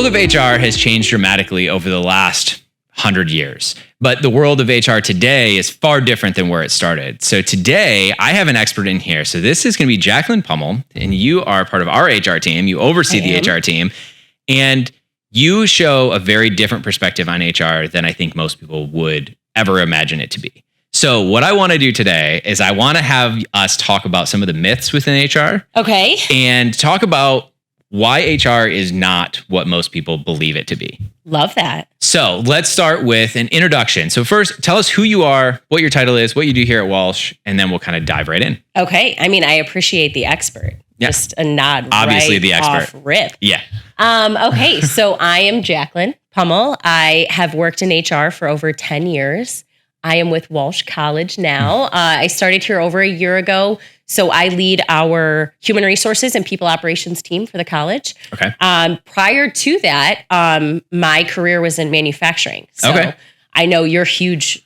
of HR has changed dramatically over the last 100 years, but the world of HR today is far different than where it started. So today I have an expert in here. So this is going to be Jaclyn Pummill, and you are part of our HR team. You oversee the HR team, and you show a very different perspective on HR than I think most people would ever imagine it to be. So what I want to do today is I want to have us talk about some of the myths within HR. Okay. And talk about why HR is not what most people believe it to be. Love that. So let's start with an introduction. So first, tell us who you are, what your title is, what you do here at Walsh, and then we'll kind of dive right in. Okay. I mean, I appreciate the expert. Yeah. Just a nod. Obviously right the expert. Off rip. Yeah. Okay. So I am Jaclyn Pummill. I have worked in HR for over 10 years. I am with Walsh College now. I started here over a year ago. So I lead our human resources and people operations team for the college. Okay. Prior to that, my career was in manufacturing. So Okay. I know your huge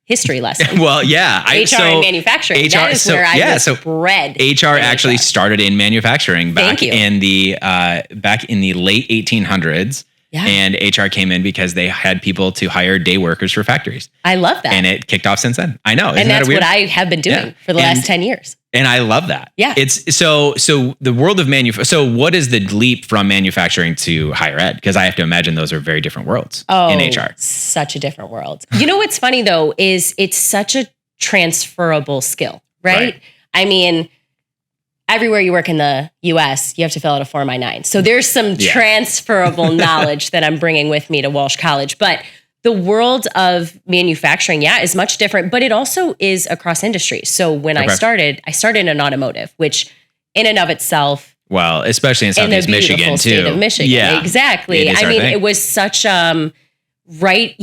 history lesson. Well, yeah. HR and manufacturing. That is where I was bred. HR actually started in manufacturing back Thank you. in the late 1800s. Yeah. And HR came in because they had people to hire day workers for factories. I love that. And it kicked off since then. I know. And that's what I have been doing for the last 10 years. And I love that. Yeah. It's so the world of so what is the leap from manufacturing to higher ed? Because I have to imagine those are very different worlds in HR. Such a different world. You know what's funny though is it's such a transferable skill, right? I mean, everywhere you work in the US, you have to fill out a Form I-9. So there's some transferable knowledge that I'm bringing with me to Walsh College. But the world of manufacturing, is much different, but it also is across industries. So when I started in automotive, which in and of itself, well, especially in Southeast Michigan too. State of Michigan. Yeah, exactly. I mean, it was such right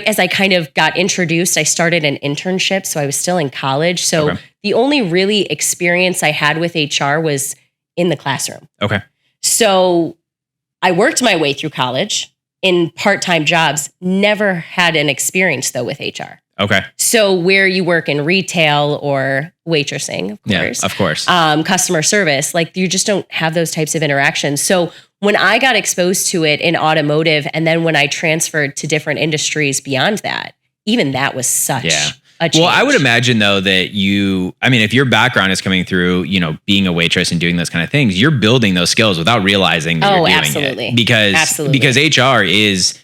as I kind of got introduced, I started an internship. So I was still in college. So the only really experience I had with HR was in the classroom. Okay. So I worked my way through college in part-time jobs, never had an experience though with HR. Okay. So where you work in retail or waitressing, of course, customer service, like you just don't have those types of interactions. So when I got exposed to it in automotive, and then when I transferred to different industries beyond that, even that was such a change. Well, I would imagine though that if your background is coming through, being a waitress and doing those kind of things, you're building those skills without realizing that you're doing absolutely. it. Because HR is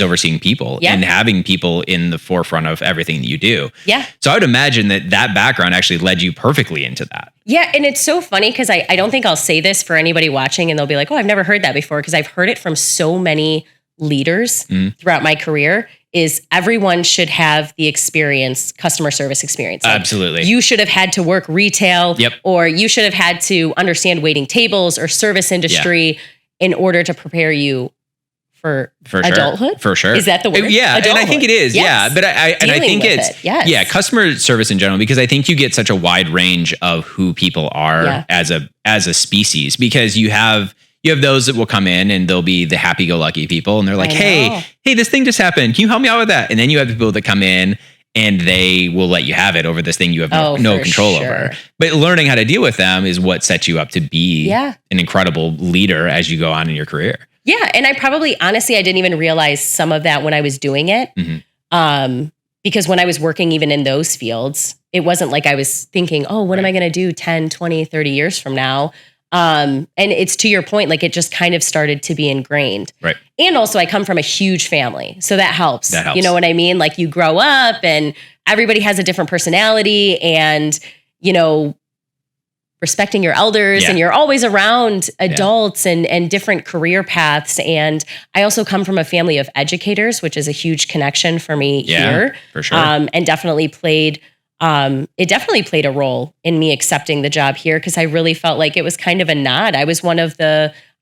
overseeing people and having people in the forefront of everything that you do. Yeah. So I would imagine that background actually led you perfectly into that. Yeah. And it's so funny because I don't think I'll say this for anybody watching and they'll be like, oh, I've never heard that before, because I've heard it from so many leaders throughout my career. Is everyone should have the customer service experience. Like, absolutely. You should have had to work retail, or you should have had to understand waiting tables or service industry in order to prepare you for adulthood. For sure. Is that the word? Yeah. Adulthood. And I think it is. Yes. Yeah. But I think it's, customer service in general, because I think you get such a wide range of who people are as a species, because you have those that will come in and they'll be the happy-go-lucky people. And they're like, hey, this thing just happened. Can you help me out with that? And then you have the people that come in and they will let you have it over this thing you have no control over. But learning how to deal with them is what sets you up to be an incredible leader as you go on in your career. Yeah. And I didn't even realize some of that when I was doing it. Because when I was working even in those fields, it wasn't like I was thinking, oh, what am I going to do 10, 20, 30 years from now? And it's to your point, like it just kind of started to be ingrained. Right. And also I come from a huge family. So that helps. That helps. You know what I mean? Like you grow up and everybody has a different personality and, respecting your elders and you're always around adults and different career paths. And I also come from a family of educators, which is a huge connection for me here. For sure. And definitely played a role in me accepting the job here, because I really felt like it was kind of a nod. I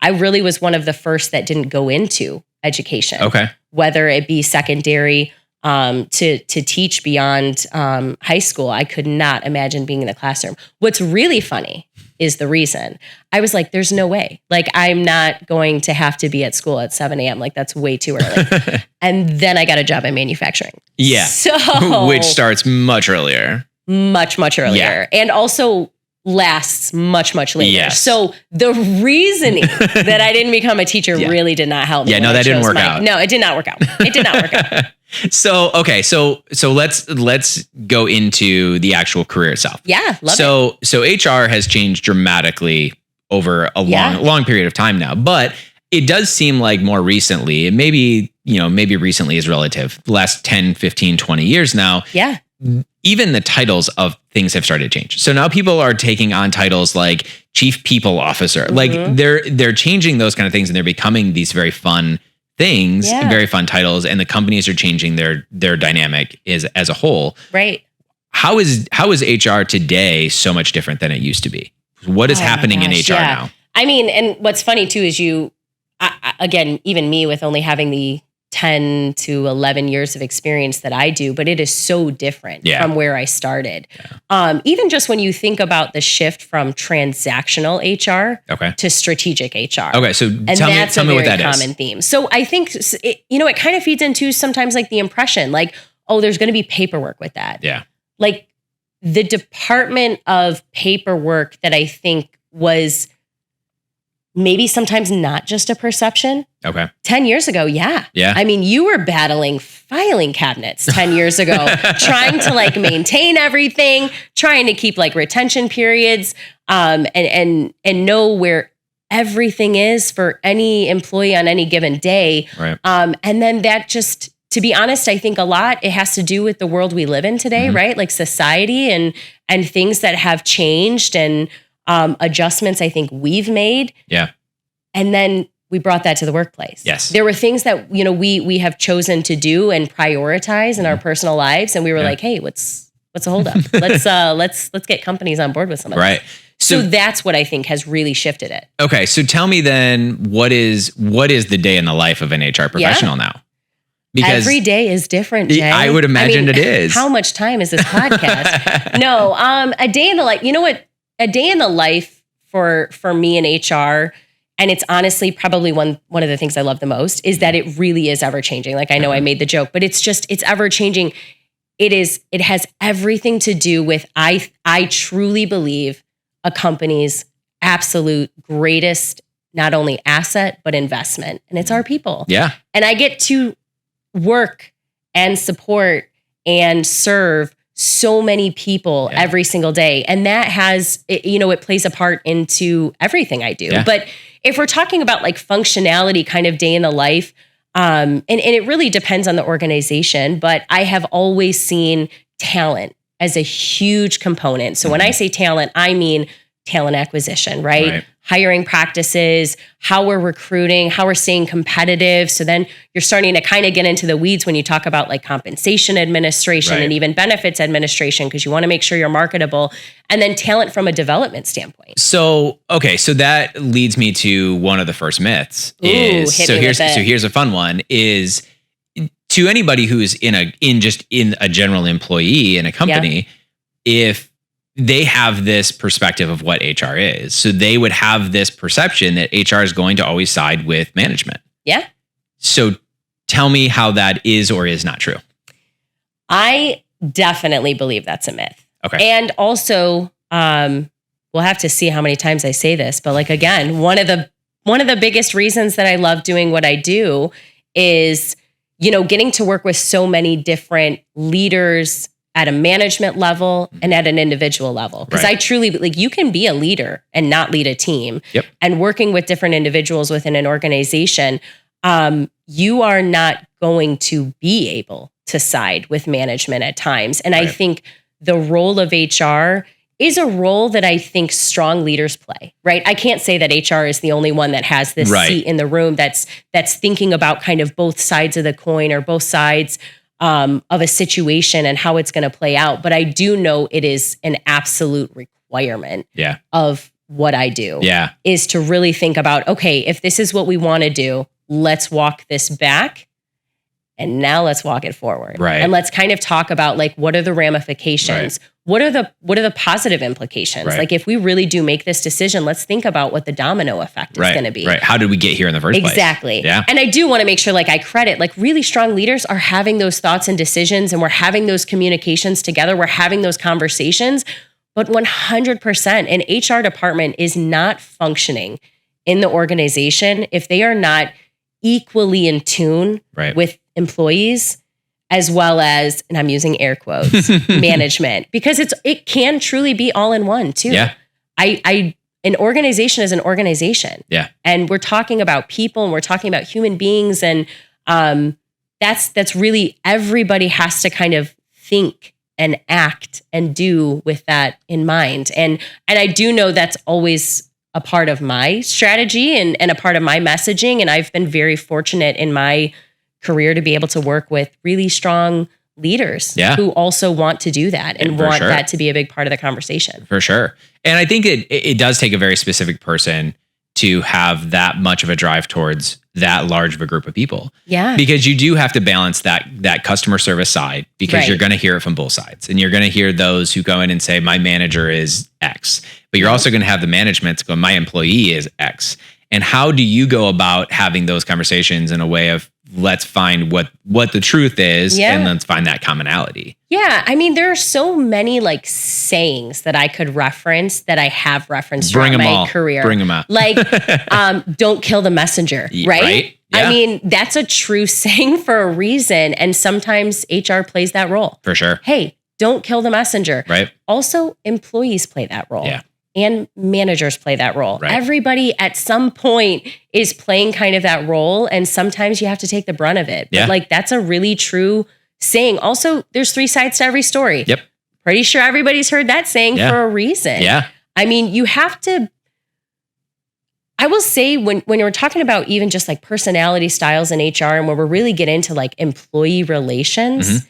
really was one of the first that didn't go into education. Okay. Whether it be secondary, to teach beyond high school. I could not imagine being in the classroom. What's really funny is the reason. I was like, there's no way. Like, I'm not going to have to be at school at 7 a.m. Like, that's way too early. And then I got a job in manufacturing. Yeah. So, which starts much earlier. Much earlier. Yeah. And also lasts much, much later. Yes. So the reasoning that I didn't become a teacher really did not help me. Yeah, no, that didn't work out. No, it did not work out. It did not work out. So, okay. So let's go into the actual career itself. Yeah. Love it. So HR has changed dramatically over a long period of time now, but it does seem like more recently, and maybe recently is relative, the last 10, 15, 20 years now. Yeah. Even the titles of things have started to change. So now people are taking on titles like chief people officer. Like they're changing those kind of things, and they're becoming these very fun things, very fun titles, and the companies are changing their dynamic as a whole. Right. How is HR today so much different than it used to be? What is happening in HR now? I mean, and what's funny too is again, even me with only having the 10 to 11 years of experience that I do, but it is so different from where I started. Yeah. Even just when you think about the shift from transactional HR to strategic HR. Okay, so tell me what that is. Common theme. So I think, it kind of feeds into sometimes like the impression, like, oh, there's going to be paperwork with that. Yeah. Like the department of paperwork that I think was maybe sometimes not just a perception. Okay. 10 years ago, yeah. I mean, you were battling filing cabinets 10 years ago, trying to like maintain everything, trying to keep like retention periods, and know where everything is for any employee on any given day. Right. And then that just, to be honest, I think a lot, it has to do with the world we live in today, right? Like society and things that have changed and adjustments I think we've made. Yeah. And then we brought that to the workplace. Yes. There were things that, we have chosen to do and prioritize in our personal lives. And we were like, hey, what's a holdup? Let's get companies on board with some of this. Right. So that's what I think has really shifted it. Okay. So tell me then, what is the day in the life of an HR professional now? Because every day is different, Jay. I would imagine it is. How much time is this podcast? No, a day in the life, you know what? A day in the life for me in HR, and it's honestly probably one of the things I love the most, is that it really is ever changing. Like I know I made the joke, but it's ever changing. It has everything to do with, I truly believe, a company's absolute greatest, not only asset, but investment. And it's our people. Yeah. And I get to work and support and serve so many people every single day. And that has, it plays a part into everything I do. Yeah. But if we're talking about like functionality kind of day in the life, and it really depends on the organization, but I have always seen talent as a huge component. So when I say talent, I mean talent acquisition, right? Hiring practices, how we're recruiting, how we're staying competitive. So then you're starting to kind of get into the weeds when you talk about like compensation administration and even benefits administration, because you want to make sure you're marketable. And then talent from a development standpoint. So, okay. So that leads me to one of the first myths here's a fun one is to anybody who's in a general employee in a company, if they have this perspective of what HR is. So they would have this perception that HR is going to always side with management. Yeah. So tell me how that is or is not true. I definitely believe that's a myth. Okay. And also, we'll have to see how many times I say this, but like, again, one of the biggest reasons that I love doing what I do is, getting to work with so many different leaders at a management level and at an individual level. Because I truly, like, you can be a leader and not lead a team. Yep. And working with different individuals within an organization, you are not going to be able to side with management at times. And I think the role of HR is a role that I think strong leaders play, right? I can't say that HR is the only one that has this seat in the room that's thinking about kind of both sides of the coin or both sides of a situation and how it's going to play out. But I do know it is an absolute requirement of what I do is to really think about, okay, if this is what we want to do, let's walk this back and now let's walk it forward. Right. And let's kind of talk about like, what are the ramifications? What are the positive implications? Like if we really do make this decision, let's think about what the domino effect is going to be. Right. How did we get here in the first place? Exactly. Yeah. And I do want to make sure like I credit, like really strong leaders are having those thoughts and decisions and we're having those communications together. We're having those conversations, But 100%, an HR department is not functioning in the organization if they are not equally in tune with employees, as well as, and I'm using air quotes, management, because it can truly be all in one too. Yeah. An organization is an organization. Yeah. And we're talking about people and we're talking about human beings. And that's really, everybody has to kind of think and act and do with that in mind. And I do know that's always a part of my strategy and a part of my messaging. And I've been very fortunate in my career to be able to work with really strong leaders who also want to do that and want that to be a big part of the conversation. For sure. And I think it does take a very specific person to have that much of a drive towards that large of a group of people. Yeah. Because you do have to balance that customer service side, because you're going to hear it from both sides. And you're going to hear those who go in and say, my manager is X. But you're also going to have the management go, my employee is X. And how do you go about having those conversations in a way of, let's find what the truth is and let's find that commonality? Yeah. I mean, there are so many like sayings that I could reference that I have referenced throughout my career. Bring them out. Like, don't kill the messenger, right? Yeah. I mean, that's a true saying for a reason. And sometimes HR plays that role. For sure. Hey, don't kill the messenger. Right. Also, employees play that role. Yeah. And managers play that role. Right. Everybody at some point is playing kind of that role. And sometimes you have to take the brunt of it. But like, that's a really true saying. Also, there's 3 sides to every story. Yep. Pretty sure everybody's heard that saying for a reason. Yeah. I mean, you have to, I will say when we're talking about even just like personality styles in HR and when we're really get into like employee relations,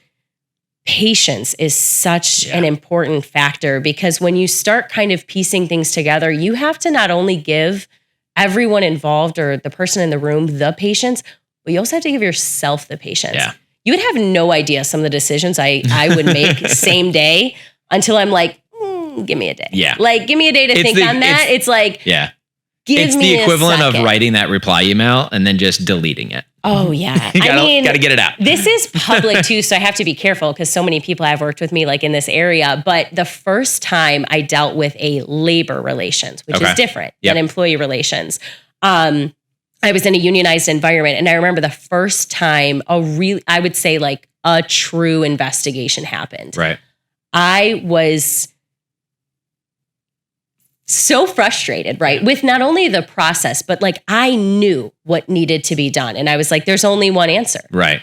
patience is such an important factor, because when you start kind of piecing things together, you have to not only give everyone involved or the person in the room the patience, but you also have to give yourself the patience. Yeah. You would have no idea some of the decisions I would make same day until I'm like, give me a day. Yeah. Like, give me a day to think on that. It's like, it's the equivalent of writing that reply email and then just deleting it. Oh yeah. You gotta get it out. This is public too, so I have to be careful because so many people have worked with me like in this area. But the first time I dealt with a labor relations, which is different than employee relations, I was in a unionized environment, and I remember the first time I would say like a true investigation happened. Right. I was so frustrated, right? With not only the process, but like I knew what needed to be done. And I was like, there's only one answer. Right.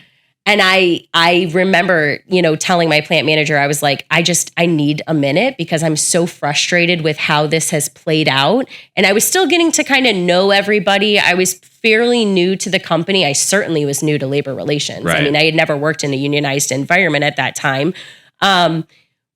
And I remember, telling my plant manager, I was like, I need a minute because I'm so frustrated with how this has played out. And I was still getting to kind of know everybody. I was fairly new to the company. I certainly was new to labor relations. Right. I mean, I had never worked in a unionized environment at that time.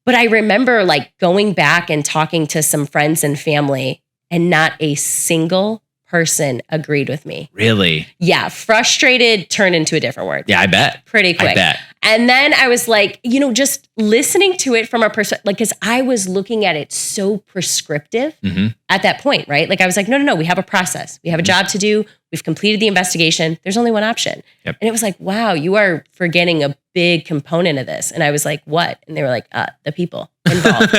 But I remember like going back and talking to some friends and family, and not a single person agreed with me. Really? Yeah. Frustrated turned into a different word. Yeah, I bet. Pretty quick. I bet. And then I was like, just listening to it from a perspective, like, because I was looking at it so prescriptive at that point, right? Like I was like, no, we have a process. We have a job to do. We've completed the investigation. There's only one option. Yep. And it was like, wow, you are forgetting a big component of this. And I was like, what? And they were like, the people involved.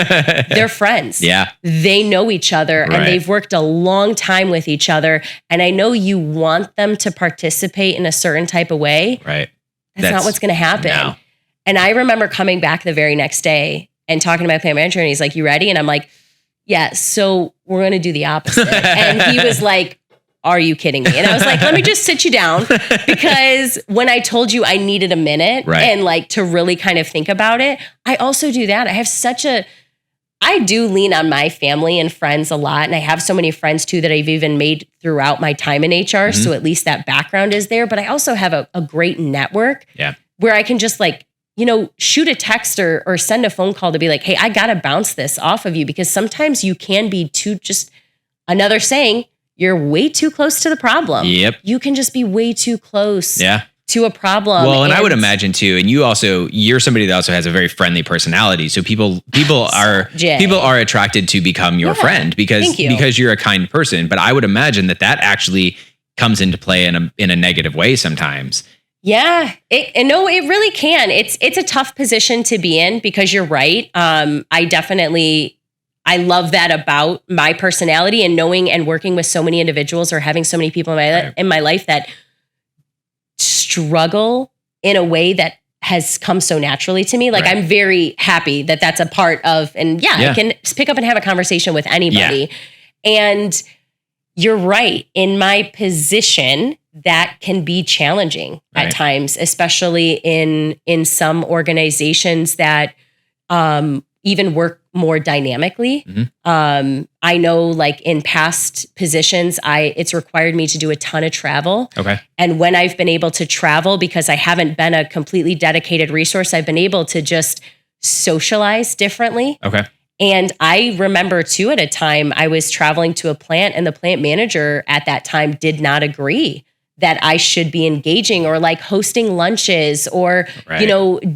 They're friends. Yeah. They know each other and they've worked a long time with each other. And I know you want them to participate in a certain type of way. Right. That's not what's going to happen. No. And I remember coming back the very next day and talking to my plant manager, and he's like, you ready? And I'm like, yeah, so we're going to do the opposite. And he was like, are you kidding me? And I was like, let me just sit you down, because when I told you I needed a minute and like to really kind of think about it, I also do that. I do lean on my family and friends a lot. And I have so many friends too that I've even made throughout my time in HR. So at least that background is there. But I also have a great network where I can just like, shoot a text or send a phone call to be like, hey, I got to bounce this off of you, because sometimes you can be another saying, you're way too close to the problem. Yep. You can just be way too close to a problem. Well, and I would imagine too, and you're somebody that also has a very friendly personality. So people are attracted to become your friend because you're a kind person. But I would imagine that actually comes into play in a negative way sometimes. Yeah, it really can. It's a tough position to be in, because you're right. I definitely I love that about my personality, and knowing and working with so many individuals or having so many people in my life that struggle in a way that has come so naturally to me. Like I'm very happy that that's a part of, and I can pick up and have a conversation with anybody. And you're right. In my position, that can be challenging at times, especially in some organizations that even work more dynamically. I know, like in past positions, it's required me to do a ton of travel. Okay. And when I've been able to travel, because I haven't been a completely dedicated resource, I've been able to just socialize differently. Okay. And I remember too, at a time I was traveling to a plant, and the plant manager at that time did not agree that I should be engaging or like hosting lunches or,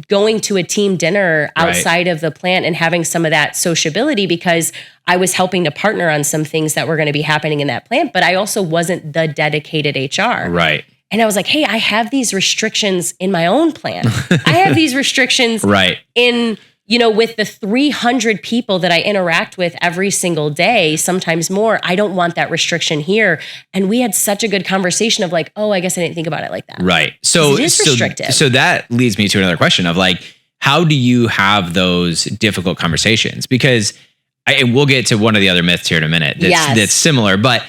going to a team dinner outside of the plant and having some of that sociability, because I was helping to partner on some things that were going to be happening in that plant, but I also wasn't the dedicated HR. Right. And I was like, hey, I have these restrictions in my own plant. I have these restrictions in, with the 300 people that I interact with every single day, sometimes more. I don't want that restriction here. And we had such a good conversation of like, oh, I guess I didn't think about it like that. Right. So it is restrictive. So that leads me to another question of like, how do you have those difficult conversations? Because and we'll get to one of the other myths here in a minute that's similar, but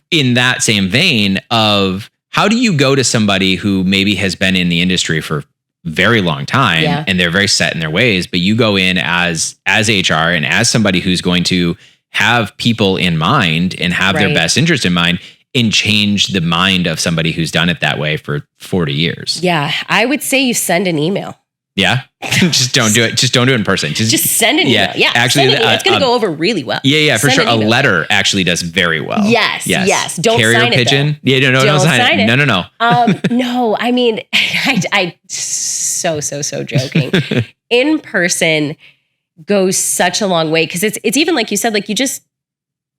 in that same vein of how do you go to somebody who maybe has been in the industry for very long time and they're very set in their ways, but you go in as HR and as somebody who's going to have people in mind and have their best interest in mind and change the mind of somebody who's done it that way for 40 years. Yeah. I would say you send an email. Yeah. Just don't do it. Just don't do it in person. Just send an email. Yeah. Actually, it's going to go over really well. Yeah, for sure. A letter actually does very well. Yes. Don't Carrier sign pigeon. it. Yeah, don't sign it. No. No, I mean, I so joking. In person goes such a long way, because it's even like you said, like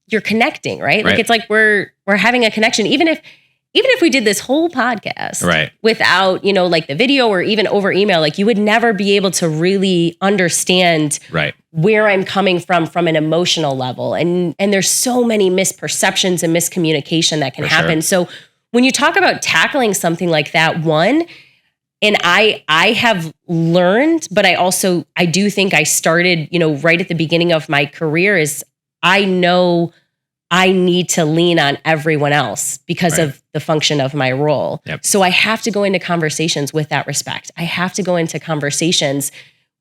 you're connecting, right? Like it's like we're having a connection, even if we did this whole podcast without, like the video or even over email, like you would never be able to really understand where I'm coming from an emotional level. And there's so many misperceptions and miscommunication that can happen. So when you talk about tackling something like that, and I have learned, but I do think I started, right at the beginning of my career, is I know I need to lean on everyone else because of the function of my role. Yep. So I have to go into conversations with that respect. I have to go into conversations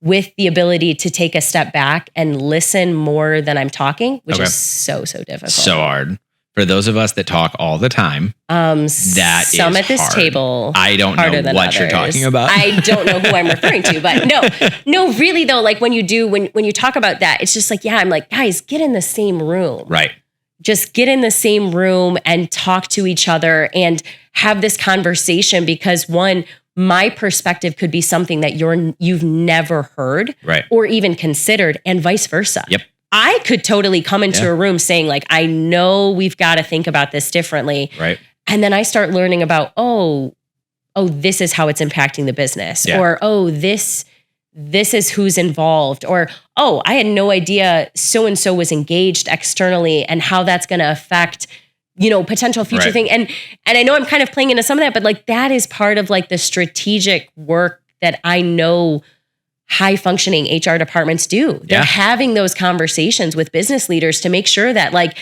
with the ability to take a step back and listen more than I'm talking, which is so difficult. So hard. For those of us that talk all the time, that some is at this hard. table. I don't know what you're talking about. I don't know who I'm referring to, but no, really though, like when you talk about that, it's just like, I'm like, guys, get in the same room. Right. Just get in the same room and talk to each other and have this conversation, because my perspective could be something that you've never heard or even considered, and vice versa. Yep. I could totally come into a room saying like, I know we've got to think about this differently. Right. And then I start learning about, this is how it's impacting the business, or, this is who's involved, or, I had no idea so-and-so was engaged externally and how that's going to affect, potential future thing. And I know I'm kind of playing into some of that, but like that is part of like the strategic work that I know high functioning HR departments do. They're having those conversations with business leaders to make sure that like,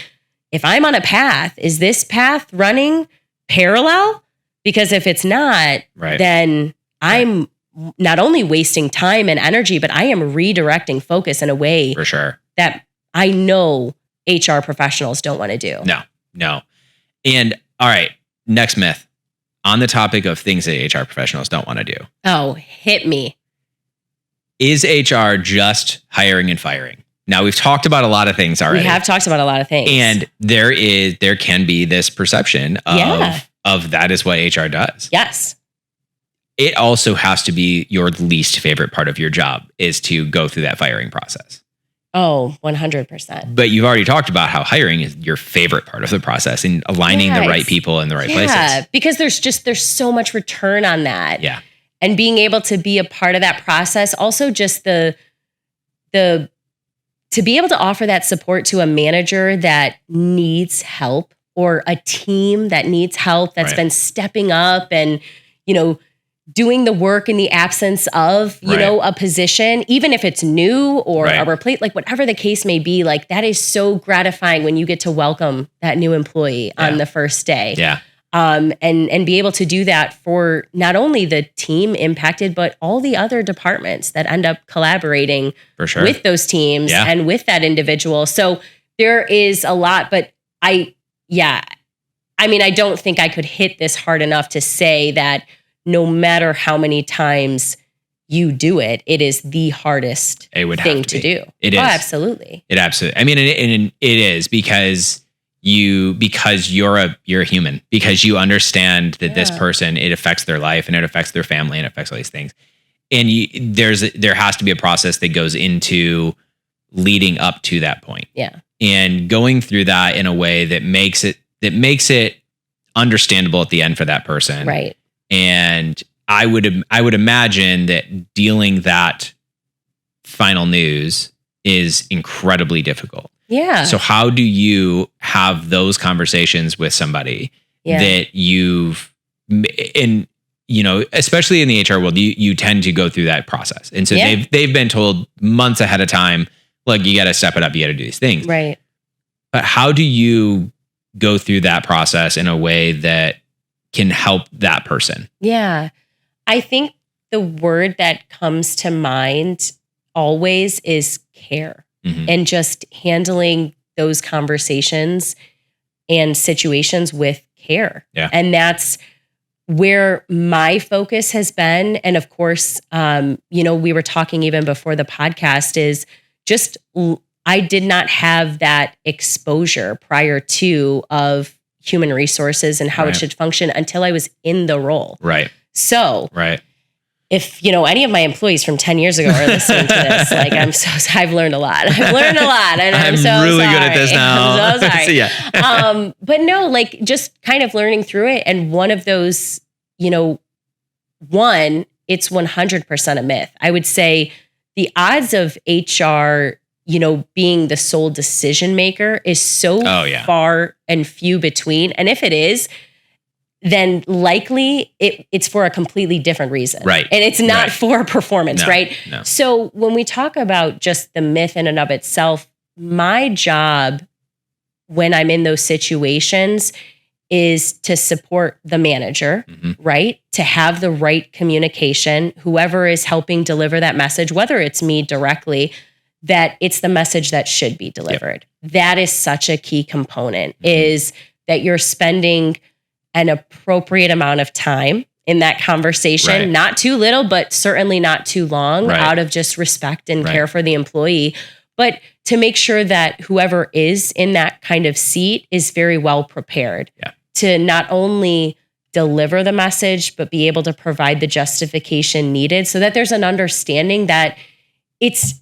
if I'm on a path, is this path running parallel? Because if it's not, then I'm not only wasting time and energy, but I am redirecting focus in a way for sure that I know HR professionals don't want to do. No. And all right, next myth on the topic of things that HR professionals don't want to do. Oh, hit me. Is HR just hiring and firing? Now we've talked about a lot of things already. We have talked about a lot of things. And there can be this perception of that is what HR does. Yes. It also has to be your least favorite part of your job, is to go through that firing process. Oh, 100%. But you've already talked about how hiring is your favorite part of the process and aligning the right people in the right places. Yeah, because there's so much return on that. Yeah. And being able to be a part of that process, also just the to be able to offer that support to a manager that needs help or a team that needs help that's been stepping up and, doing the work in the absence of, a position, even if it's new or a replace, like whatever the case may be, like that is so gratifying when you get to welcome that new employee on the first day. Yeah. And be able to do that for not only the team impacted, but all the other departments that end up collaborating with those teams and with that individual. So there is a lot, but I don't think I could hit this hard enough to say that no matter how many times you do it, it is the hardest thing to do. It is. Absolutely. It absolutely. I mean, it is because you're a human, because you understand that this person, it affects their life and it affects their family and it affects all these things. And there has to be a process that goes into leading up to that point. Yeah. And going through that in a way that makes it understandable at the end for that person. Right. And I would imagine that dealing that final news is incredibly difficult. Yeah. So how do you have those conversations with somebody that especially in the HR world, you tend to go through that process. And so they've been told months ahead of time, look, you got to step it up. You got to do these things. Right. But how do you go through that process in a way that can help that person? Yeah. I think the word that comes to mind always is care. And just handling those conversations and situations with care. Yeah. And that's where my focus has been. And of course, we were talking even before the podcast is just, I did not have that exposure prior to of human resources and how it should function until I was in the role. Right. So if, any of my employees from 10 years ago are listening to this, like I've learned a lot. I've learned a lot. And I'm so really sorry. good at this now. I'm so sorry. Yeah. But no, like just kind of learning through it. And one of those, it's 100% a myth. I would say the odds of HR, being the sole decision maker is so far and few between. And if it is, then likely it's for a completely different reason. Right. And it's not for performance, right? No. So when we talk about just the myth in and of itself, my job when I'm in those situations is to support the manager, right? To have the right communication, whoever is helping deliver that message, whether it's me directly, that it's the message that should be delivered. Yep. That is such a key component, is that you're spending an appropriate amount of time in that conversation, not too little, but certainly not too long, out of just respect and care for the employee. But to make sure that whoever is in that kind of seat is very well prepared to not only deliver the message, but be able to provide the justification needed so that there's an understanding that it's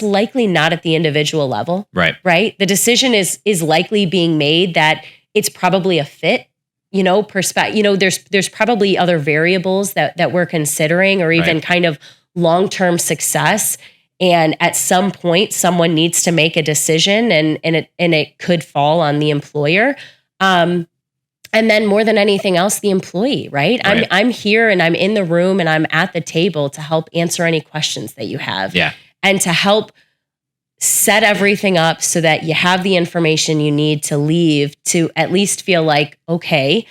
likely not at the individual level. Right. The decision is likely being made that it's probably a fit. There's probably other variables that we're considering, or even kind of long-term success. And at some point, someone needs to make a decision, and it could fall on the employer. And then more than anything else, the employee, right? I'm here and I'm in the room and I'm at the table to help answer any questions that you have. Yeah. And to help set everything up so that you have the information you need to leave, to at least feel like, okay,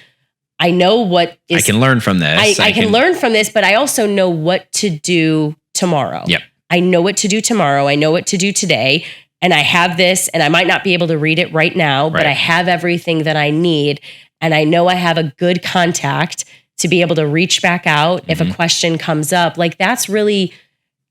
I know what is... I can learn from this. I can learn from this, but I also know what to do tomorrow. Yep. I know what to do tomorrow. I know what to do today. And I have this, and I might not be able to read it right now, but I have everything that I need. And I know I have a good contact to be able to reach back out if a question comes up. Like that's really...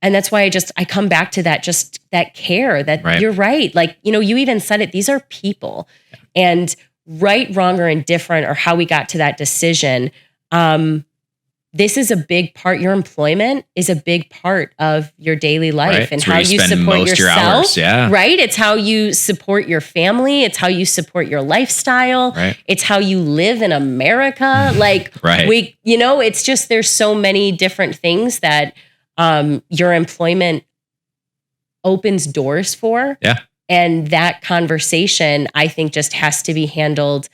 And that's why I come back to that, just that care that you're right. Like, you even said it, these are people, and right, wrong, or indifferent, or how we got to that decision. This is a big part. Your employment is a big part of your daily life and how you support yourself. Right. It's how you support your family. It's how you support your lifestyle. It's how you live in America. Like it's just, there's so many different things that your employment opens doors for. Yeah. And that conversation, I think, just has to be handled.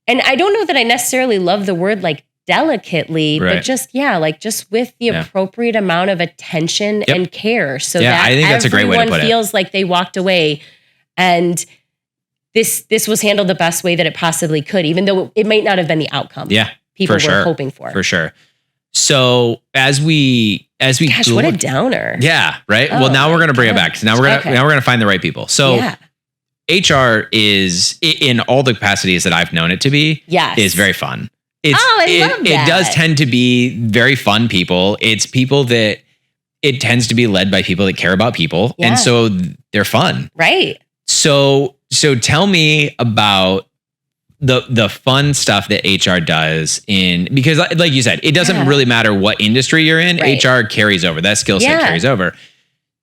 And I don't know that I necessarily love the word like delicately, but just with the appropriate amount of attention and care. So that I think that's a great way to put it. Everyone feels like they walked away and this was handled the best way that it possibly could, even though it might not have been the outcome people were hoping for. For sure. So as we gosh, what a downer. Yeah, right. Well, now we're going to bring it back. So now we're going to find the right people. So HR is, in all the capacities that I've known it to be, is very fun. I love that. It does tend to be very fun people. It's people that it tends to be led by people that care about people. Yeah. And so they're fun. Right. So tell me about the fun stuff that HR does because like you said, it doesn't really matter what industry you're in. Right. HR carries over. That skill set carries over.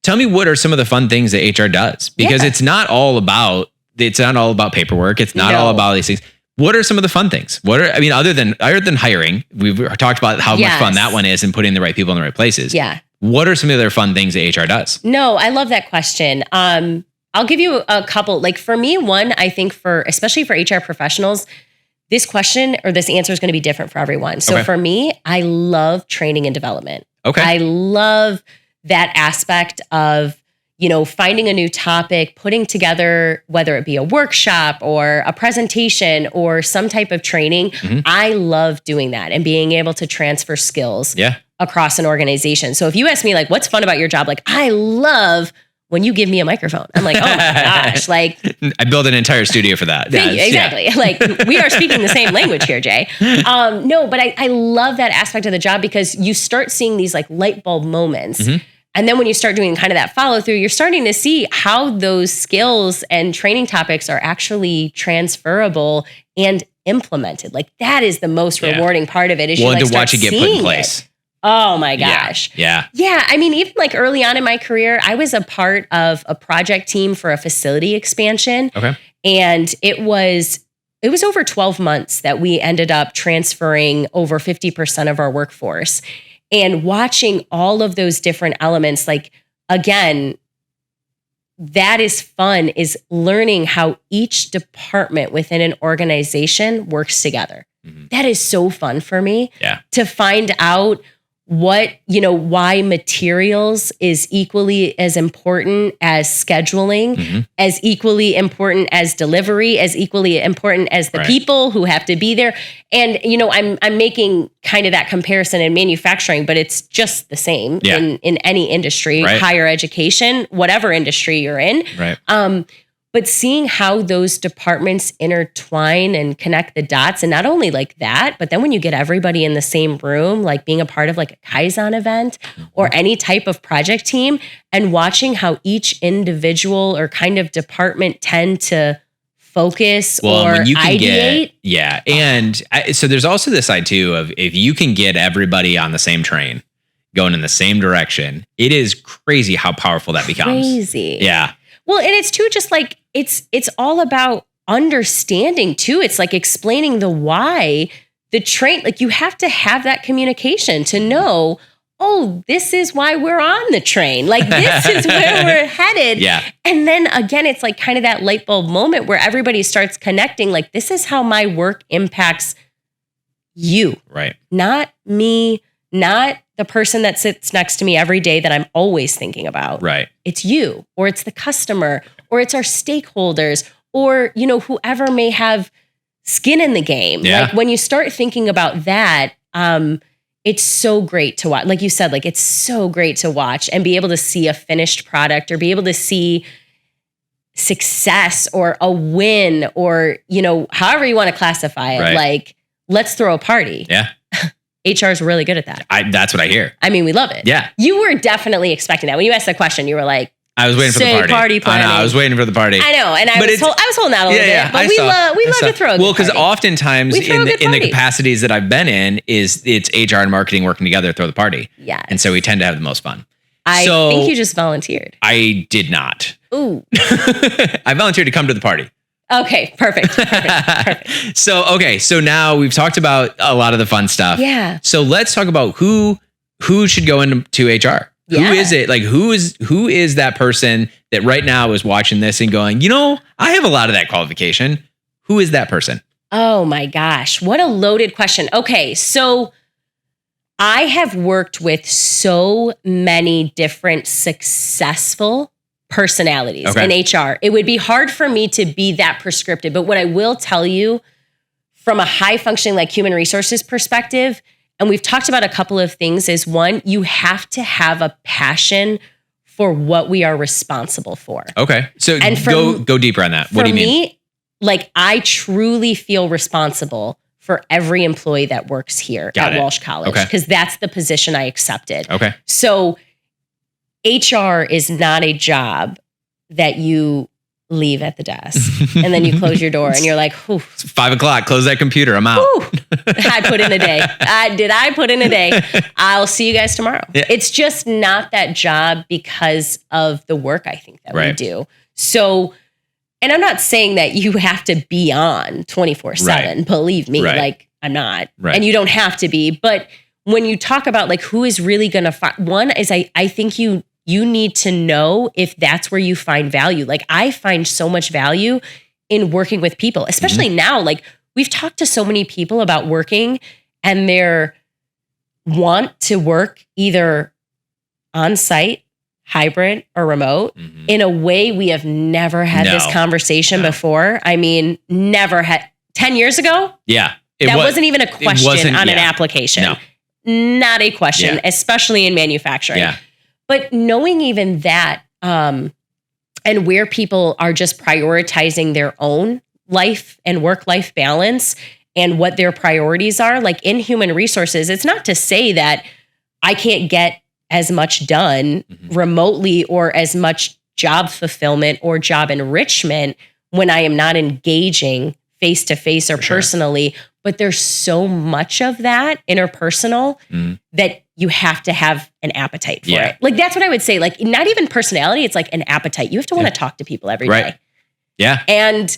Tell me, what are some of the fun things that HR does? Because it's not all about paperwork. It's not all about these things. What are some of the fun things? Other than hiring, we've talked about how much fun that one is and putting the right people in the right places. Yeah. What are some of the other fun things that HR does? No, I love that question. I'll give you a couple. Like for me, one, I think especially for HR professionals, this question or this answer is going to be different for everyone. So for me, I love training and development. Okay. I love that aspect of, finding a new topic, putting together, whether it be a workshop or a presentation or some type of training. Mm-hmm. I love doing that and being able to transfer skills across an organization. So if you ask me, like, what's fun about your job? Like, I love when you give me a microphone. I'm like, oh my gosh, like I built an entire studio for that. Exactly. Yeah. Like we are speaking the same language here, Jay. No, but I love that aspect of the job because you start seeing these like light bulb moments. Mm-hmm. And then when you start doing kind of that follow through, you're starting to see how those skills and training topics are actually transferable and implemented. Like that is the most rewarding part of it. Is to watch it get put in place. Oh my gosh. Yeah. I mean, even like early on in my career, I was a part of a project team for a facility expansion. Okay. And it was over 12 months that we ended up transferring over 50% of our workforce. And watching all of those different elements, like, again, that is fun, is learning how each department within an organization works together. Mm-hmm. That is so fun for me to find out why materials is equally as important as scheduling, as equally important as delivery, as equally important as the people who have to be there. And, I'm making kind of that comparison in manufacturing, but it's just the same in any industry, higher education, whatever industry you're in. Right. But seeing how those departments intertwine and connect the dots, and not only like that, but then when you get everybody in the same room, like being a part of like a Kaizen event or any type of project team, and watching how each individual or kind of department tend to focus or ideate. So there's also this side too of if you can get everybody on the same train, going in the same direction, it is crazy how powerful that becomes. Crazy. Yeah. Well, and it's too just like it's all about understanding too. It's like explaining the why, the train, like you have to have that communication to know, oh, this is why we're on the train. Like this is where we're headed. Yeah. And then again, it's like kind of that light bulb moment where everybody starts connecting. Like this is how my work impacts you. Right. Not me, not the person that sits next to me every day that I'm always thinking about. Right. It's you, or it's the customer, or it's our stakeholders, or, whoever may have skin in the game. Yeah. Like when you start thinking about that, it's so great to watch. Like you said, like it's so great to watch and be able to see a finished product or be able to see success or a win or, however you want to classify it. Right. Like, let's throw a party. Yeah. HR is really good at that. That's what I hear. I mean, we love it. Yeah. You were definitely expecting that. When you asked that question, you were like, I was waiting for the party. Planning. I was waiting for the party. I know. And I was holding out a little bit. But we love to throw a good Well, because party. Oftentimes in the capacities that I've been in it's HR and marketing working together to throw the party. Yeah. And so we tend to have the most fun. I think you just volunteered. I did not. Ooh. I volunteered to come to the party. Okay, perfect. So now we've talked about a lot of the fun stuff. Yeah. So let's talk about who should go into HR. Who is it? Like, who is that person that right now is watching this and going, I have a lot of that qualification. Who is that person? Oh my gosh. What a loaded question. Okay. So I have worked with so many different successful personalities in HR. It would be hard for me to be that prescriptive, but what I will tell you from a high functioning like human resources perspective, and we've talked about a couple of things, is one, you have to have a passion for what we are responsible for. Okay. So go deeper on that. What do you mean? For me, like I truly feel responsible for every employee that works here at Walsh College because that's the position I accepted. Okay. So HR is not a job that you leave at the desk and then you close your door and you're like, "Whew, it's 5:00, close that computer, I'm out." I put in a day. I put in a day. I'll see you guys tomorrow. Yeah. It's just not that job because of the work I think that we do. So, and I'm not saying that you have to be on 24/7. Believe me, like I'm not. And you don't have to be. But when you talk about like who is really going to find, one is I think you need to know if that's where you find value. Like I find so much value in working with people, especially now. Like we've talked to so many people about working and their want to work either on site, hybrid, or remote in a way we have never had this conversation before. I mean, never had. 10 years ago? Yeah. That wasn't even a question on an application. No. Not a question, especially in manufacturing. Yeah. But knowing even that and where people are just prioritizing their own life and work-life balance and what their priorities are, like in human resources, it's not to say that I can't get as much done remotely or as much job fulfillment or job enrichment when I am not engaging face-to-face or personally. But there's so much of that interpersonal that you have to have an appetite for it. Like, that's what I would say. Like, not even personality. It's like an appetite. You have to want to talk to people every day. Yeah. And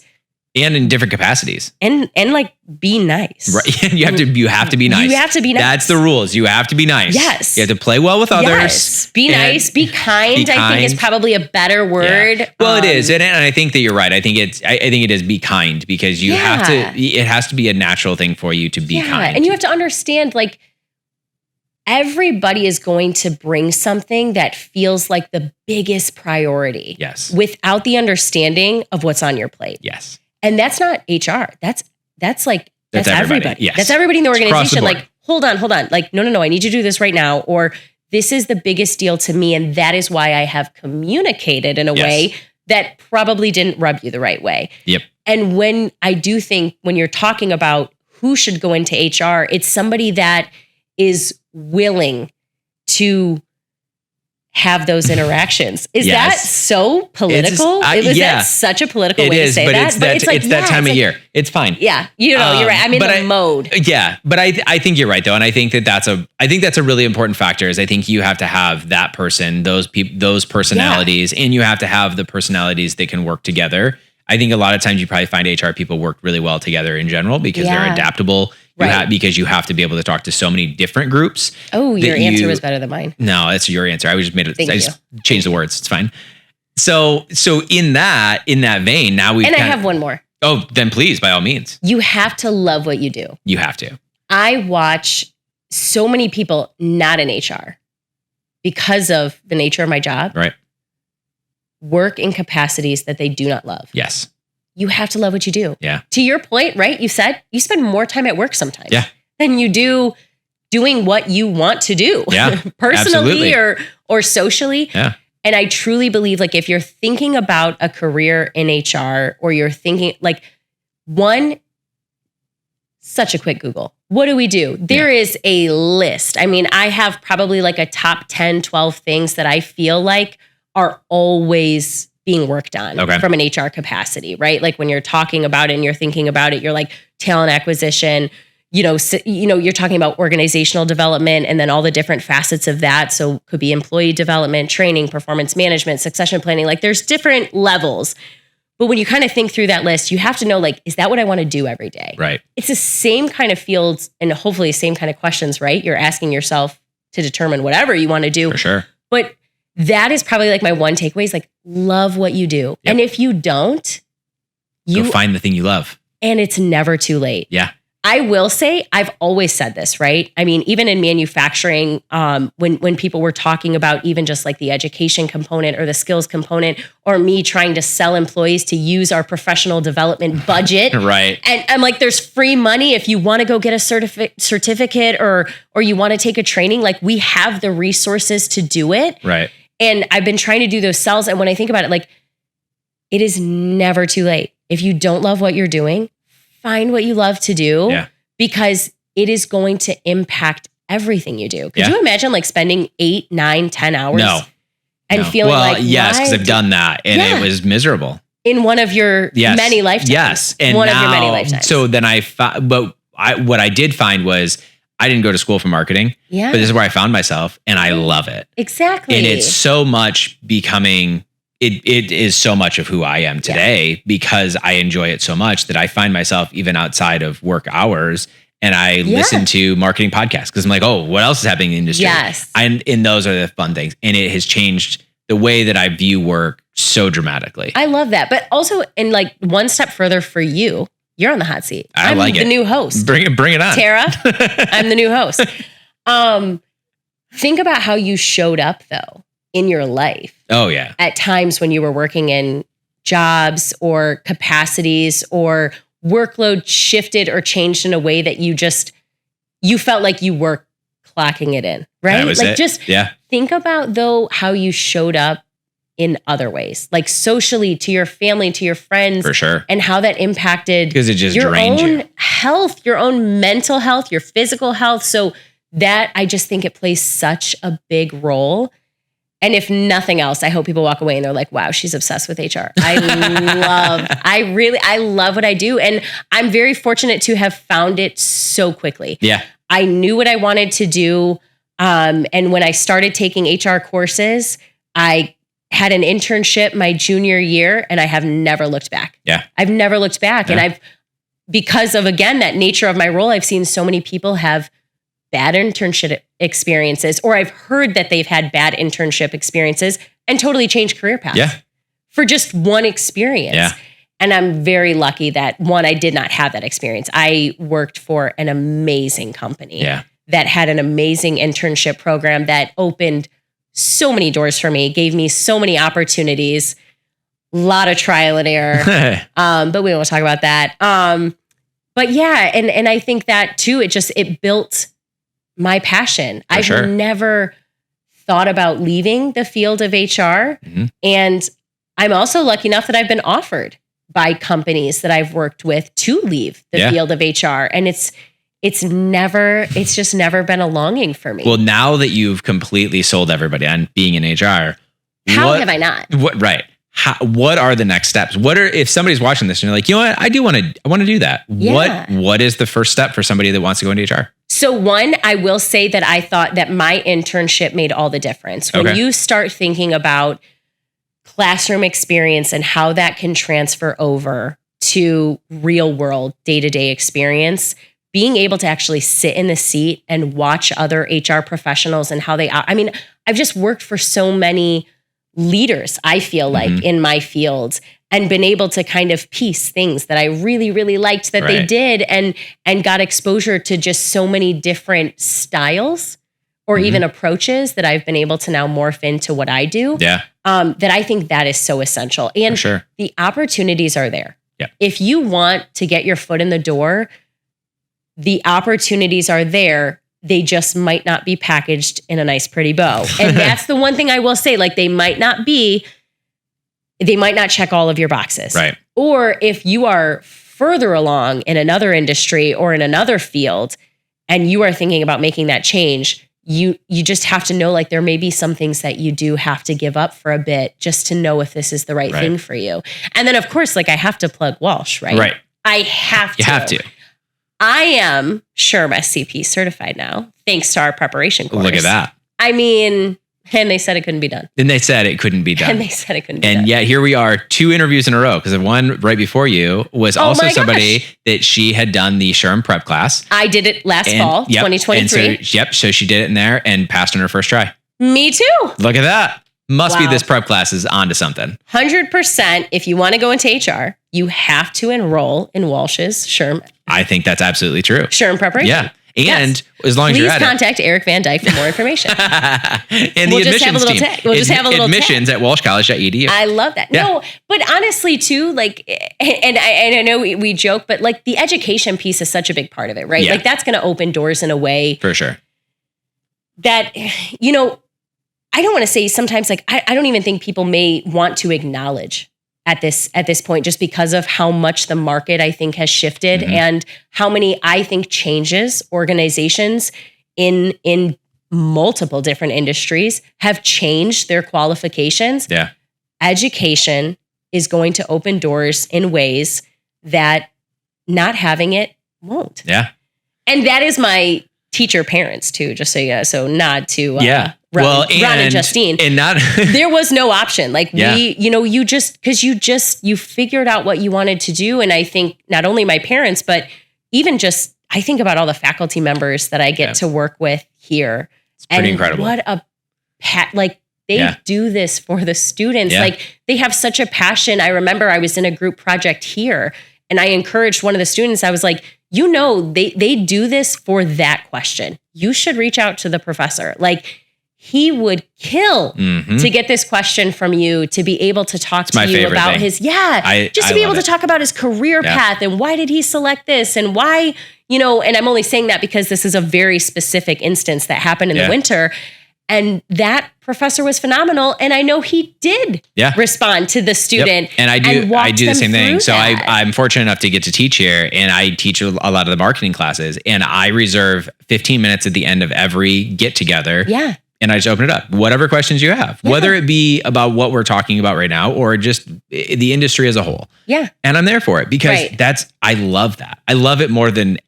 in different capacities. And like, be nice. Right. You have to be nice. You have to be nice. That's the rules. You have to be nice. Yes. You have to play well with others. Yes. Be nice. Be kind. I think is probably a better word. Yeah. Well, it is. And I think that you're right. I think it is be kind because you have to, it has to be a natural thing for you to be kind. And you have to understand, like, everybody is going to bring something that feels like the biggest priority. Yes. Without the understanding of what's on your plate. Yes. And that's not HR. That's everybody. Yes. That's everybody in the organization. The like, hold on. Like, no, I need you to do this right now. Or this is the biggest deal to me. And that is why I have communicated in a way that probably didn't rub you the right way. Yep. And when I do think when you're talking about who should go into HR, it's somebody that is willing to have those interactions. Is that so political? Was that such a political way to say that? But it's that time of year. It's fine. Yeah. You're right. I'm in the mode. Yeah. But I think you're right though. And I think that's a really important factor is I think you have to have that person, those personalities, and you have to have the personalities that can work together. I think a lot of times you probably find HR people work really well together in general because they're adaptable. Because you have to be able to talk to so many different groups. Oh, your answer was better than mine. No, that's your answer. I just changed the words. It's fine. So in that vein, now we. And I have one more. Oh, then please, by all means. You have to love what you do. You have to. I watch so many people not in HR because of the nature of my job. Right. Work in capacities that they do not love. Yes. You have to love what you do. Yeah. To your point, right? You said you spend more time at work sometimes than you do doing what you want to do. Yeah. Personally or socially. Yeah. And I truly believe, like, if you're thinking about a career in HR or you're thinking like such a quick Google. What do we do? There is a list. I mean, I have probably like a top 10, 12 things that I feel like are always being worked on from an HR capacity, right? Like when you're talking about it and you're thinking about it, you're like talent acquisition, you're talking about organizational development and then all the different facets of that. So it could be employee development, training, performance management, succession planning, like there's different levels. But when you kind of think through that list, you have to know, like, is that what I want to do every day? Right. It's the same kind of fields and hopefully the same kind of questions, right? You're asking yourself to determine whatever you want to do. For sure. But that is probably like my one takeaway is like, love what you do. Yep. And if you don't, Go find the thing you love. And it's never too late. Yeah. I will say, I've always said this, right? I mean, even in manufacturing, when people were talking about even just like the education component or the skills component, or me trying to sell employees to use our professional development budget. Right. And I'm like, there's free money if you want to go get a certificate or you want to take a training, like we have the resources to do it. Right. And I've been trying to do those sells. And when I think about it, like, it is never too late. If you don't love what you're doing, find what you love to do because it is going to impact everything you do. Could you imagine like spending 8, 9, 10 hours and feeling like, yes, because I've done that and it was miserable. In one of your many lifetimes. Yes. And one of your many lifetimes. So then what I did find was I didn't go to school for marketing, but this is where I found myself and I love it. Exactly. And it's so much becoming... It is so much of who I am today because I enjoy it so much that I find myself even outside of work hours and I listen to marketing podcasts because I'm like, oh, what else is happening in the industry? Yes. And those are the fun things. And it has changed the way that I view work so dramatically. I love that. But also in like one step further for you, you're on the hot seat. I'm the new host. Bring it on. Tara, I'm the new host. Think about how you showed up though in your life. Oh, yeah. At times when you were working in jobs or capacities or workload shifted or changed in a way that you felt like you were clocking it in, right? That was like it. Just think about though how you showed up in other ways, like socially, to your family, to your friends. For sure. And how that impacted because it just your drained own you. health, your own mental health, your physical health. So that I just think it plays such a big role. And if nothing else, I hope people walk away and they're like, wow, she's obsessed with HR. I love what I do. And I'm very fortunate to have found it so quickly. Yeah. I knew what I wanted to do. And when I started taking HR courses, I had an internship my junior year and I have never looked back. Yeah. I've never looked back. And because of, again, that nature of my role, I've seen so many people have bad internship experiences, or I've heard that they've had bad internship experiences and totally changed career paths for just one experience. Yeah. And I'm very lucky that I did not have that experience. I worked for an amazing company that had an amazing internship program that opened so many doors for me, gave me so many opportunities, a lot of trial and error. But we won't talk about that. But yeah, and I think that too, it built my passion. I've never thought about leaving the field of HR. Mm-hmm. And I'm also lucky enough that I've been offered by companies that I've worked with to leave the field of HR. And it's just never been a longing for me. Well, now that you've completely sold everybody on being in HR, how have I not? What are the next steps? If somebody's watching this and you're like, you know what, I want to do that. Yeah. What is the first step for somebody that wants to go into HR? So one, I will say that I thought that my internship made all the difference. When you start thinking about classroom experience and how that can transfer over to real world day-to-day experience, being able to actually sit in the seat and watch other HR professionals and how I've just worked for so many leaders, I feel like, in my field, and been able to kind of piece things that I really, really liked that they did and got exposure to just so many different styles or even approaches that I've been able to now morph into what I do. Yeah. That I think that is so essential. And the opportunities are there. Yeah. If you want to get your foot in the door, the opportunities are there. They just might not be packaged in a nice, pretty bow. And that's the one thing I will say, like they might not check all of your boxes. Right. Or if you are further along in another industry or in another field and you are thinking about making that change, you just have to know, like, there may be some things that you do have to give up for a bit just to know if this is the right thing for you. And then of course, like I have to plug Walsh, right? Right. I have to. You have to. I am SHRMA CP certified now, thanks to our preparation course. Look at that. I mean, and they said it couldn't be done. And they said it couldn't be done. And yet here we are, 2 interviews in a row, because the one right before you was also somebody that she had done the SHRM prep class. I did it last fall, 2023. And so she did it in there and passed on her first try. Me too. Look at that. Must be Wow. this prep class is onto something. 100%. If you want to go into HR, you have to enroll in Walsh's SHRM I think that's absolutely true. preparation. Yeah. And Yes. as long as Please you're at contact Eric Van Dyke for more information. and We'll the just have a admissions little team. tag. We'll just have a little admissions at walshcollege.edu. I love that. Yeah. No, but honestly too, like, and I know we joke, but like the education piece is such a big part of it, right? Yeah. Like that's going to open doors in a way For sure. that, you know, I don't want to say sometimes like, I don't even think people may want to acknowledge at this point, just because of how much the market I think has shifted and how many I think changes organizations in multiple different industries have changed their qualifications. Yeah. Education is going to open doors in ways that not having it won't. Yeah. And that is my teacher parents too, just so yeah. So nod to Ron and Justine. And not There was no option. Like Yeah. you figured out what you wanted to do. And I think not only my parents, but even just, I think about all the faculty members that I get to work with here. It's pretty and incredible. What a like they do this for the students. Yeah. Like they have such a passion. I remember I was in a group project here and I encouraged one of the students. I was like, you know, they do this for that question. You should reach out to the professor. Like he would kill to get this question from you, to be able to talk to you about thing. his, just to be able to talk about his career path and why did he select this and why, you know, and I'm only saying that because this is a very specific instance that happened in the winter. And that professor was phenomenal. And I know he did respond to the student. Yep. And I do the same thing. So I'm fortunate enough to get to teach here, and I teach a lot of the marketing classes, and I reserve 15 minutes at the end of every get together. Yeah. And I just open it up, whatever questions you have, whether it be about what we're talking about right now or just the industry as a whole. Yeah. And I'm there for it because I love that. I love it more than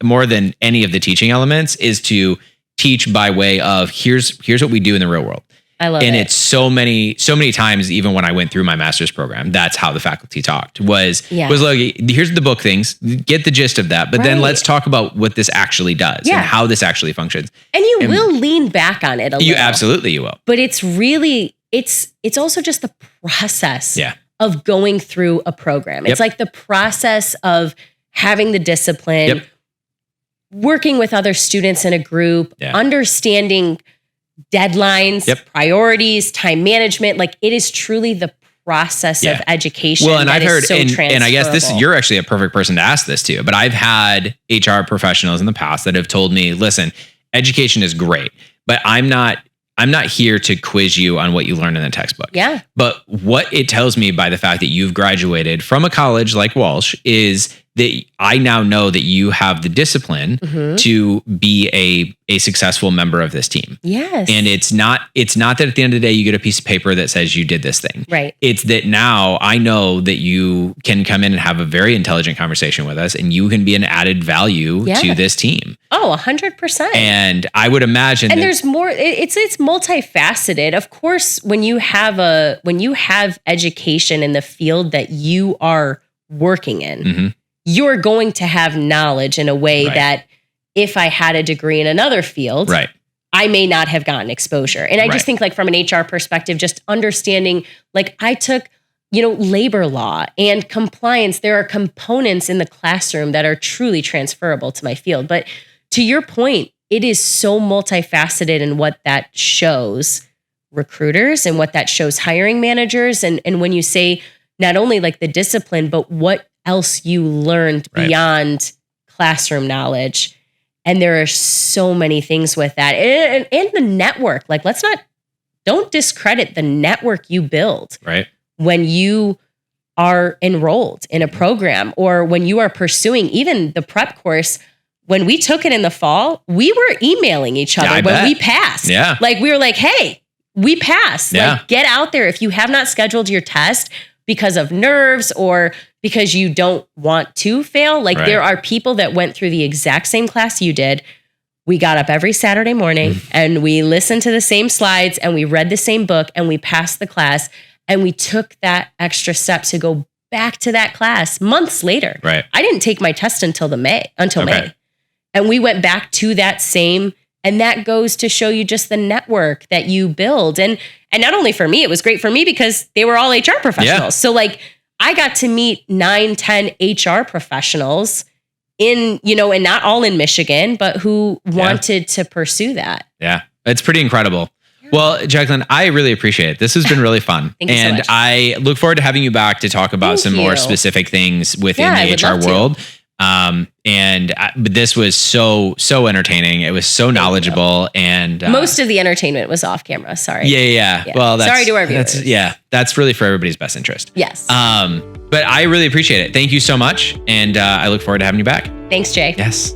any of the teaching elements is to teach by way of here's what we do in the real world. I love it. And it's so many times, even when I went through my master's program, that's how the faculty talked was look, here's the book things, get the gist of that. But then let's talk about what this actually does and how this actually functions. And you will lean back on it a little. Absolutely you will. But it's really, it's also just the process of going through a program. It's like the process of having the discipline, working with other students in a group, understanding deadlines, priorities, time management. Like it is truly the process of education. Well, and I've heard, so and I guess you're actually a perfect person to ask this to, but I've had HR professionals in the past that have told me, listen, education is great, but I'm not here to quiz you on what you learned in the textbook. Yeah. But what it tells me by the fact that you've graduated from a college like Walsh is that I now know that you have the discipline to be a successful member of this team. Yes. And it's not that at the end of the day you get a piece of paper that says you did this thing. Right. It's that now I know that you can come in and have a very intelligent conversation with us and you can be an added value to this team. Oh, 100%. And I would imagine and there's more, it's multifaceted. Of course, when you have education in the field that you are working in, you're going to have knowledge in a way that if I had a degree in another field, I may not have gotten exposure. And I just think like from an HR perspective, just understanding, like I took, labor law and compliance. There are components in the classroom that are truly transferable to my field. But to your point, it is so multifaceted in what that shows recruiters and what that shows hiring managers. And when you say not only like the discipline, but what else you learned beyond classroom knowledge. And there are so many things with that. And the network, like don't discredit the network you build when you are enrolled in a program or when you are pursuing even the prep course. When we took it in the fall, we were emailing each other when we passed. Yeah. Like we were like, hey, we passed. Yeah. Like get out there. If you have not scheduled your test because of nerves or because you don't want to fail. Like there are people that went through the exact same class you did. We got up every Saturday morning and we listened to the same slides and we read the same book and we passed the class and we took that extra step to go back to that class months later. Right. I didn't take my test until May. And we went back to that same And that goes to show you just the network that you build. And not only for me, it was great for me because they were all HR professionals. Yeah. So like I got to meet 9, 10 HR professionals and not all in Michigan, but who wanted to pursue that. Yeah. It's pretty incredible. Well, Jaclyn, I really appreciate it. This has been really fun. Thank you so much. I look forward to having you back to talk about some more specific things within the HR world. But this was so entertaining. It was so knowledgeable, and most of the entertainment was off camera. Sorry. Yeah. Well, sorry to our viewers. That's really for everybody's best interest. Yes. But I really appreciate it. Thank you so much, and I look forward to having you back. Thanks, Jay. Yes.